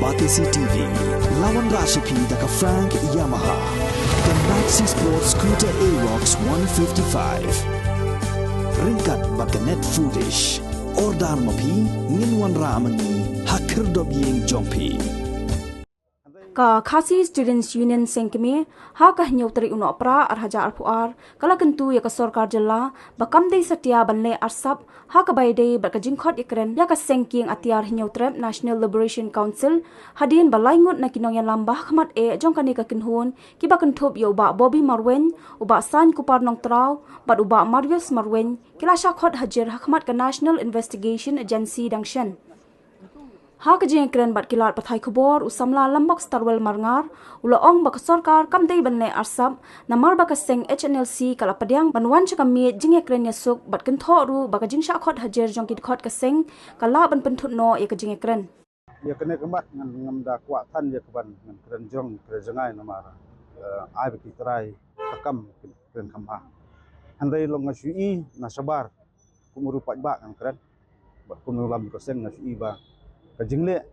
Batisi TV, lawan Rashipi daka Frank Yamaha, dan Maxi Sports Scooter Aerox 155. Ringkat baganet foodish, ordar mapi, nginwan ramani, hakir dobyeng jompi. Ka Khasi Students Union Sengkeme ha ka nyotri uno pra arhaja arpuar kala kentu ya ka sarkar jalla bakam dei satya banle arsap ha ka baide ba ka jingkhot ikren ya ka sengking atiar nyotrep National Liberation Council hadin balaingut na kinong yan lambah khamat e jongkani ka kinhun ki ba kentup yo ba Bobby Marwen uba san kupar nong traw bat uba Marius Marwen kila shakhot hajer hakmat ka National Investigation Agency dangshan. Ha ka jeng kren bat kilat pathai khobor usamla lambok starwel marngar ulaong bak sarkar kamdei banle arsap namar bak seng HNLC kala padyang banwan cha kami jing kren yasuk bat kentho ru bak jing sha khot hajer jong kit khot ka seng kala ban penthut no ya ka jing kren ya kene kemat ngam da kwa than ya keban ngam kren jong kren jangai namara ai baki trai takam kren khamha handai long ngasui na sabar kumuru pat ba ngam kren bat kumuru lam ko seng ngasui ba kajingle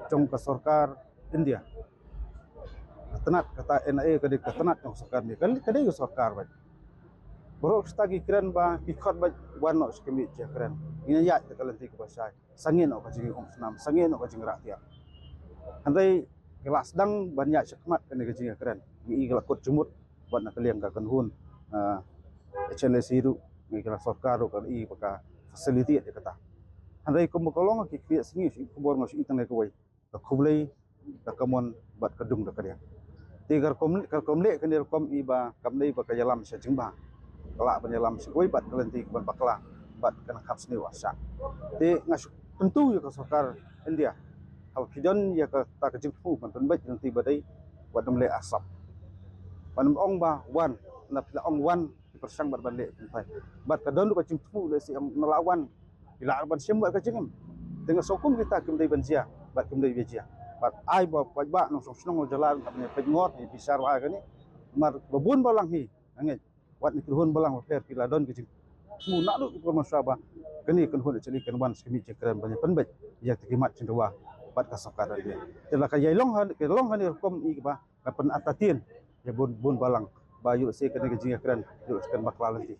trong ka sarkar India katanat kata NIA kadi katanat trong sarkar ni kadi ko sarkar ba borok stagi kren ba kikhot ba wano skemi je kren ina ya te kalanti ko sai sangin o kajing om snam sangin o kajing rakyat andai kelas dang banyak sekmat kene kajing kren ni kelakot jumut ban na kaliang ka kanhun HLC ru ni kelas sarkar ko i baka facility te kata andai ko mokolong ki kria singi si kubor ngos itang ko wai ka khublei ka kamon bat kadung da kariang tigar komle kan kom iba kamdei ba kayalam sa jingba kala penyalam sikoi bat kalenti ban bakla bat kana khap sni wasa te ngas tentu ya ka sarkar India hal kidon ya ka ta ka jingfu ban bat nanti badai wat namle asap pan ong ba wan na pila ong wan persang bat balik bat kadon ka jingfu le si nalawan bila ban sembat ka jingem dengan sokum kita kemdai banjia bat kemdai bejia bat ai ba pajba nong sonong jalan kapne pengot ni bisar wa kani mar babun balang hi anget wat ni kurhun balang fer pila don ke jing mu nak lu ko masaba kani kan hon celi kan wan skemi cekran banyak penbet ya tikimat cendawa bat ka sakara dia tela ka yailong han ke long han kom i ba kapan atatin ya bun balang bayu se kani ke jing kran yu kan bakla nanti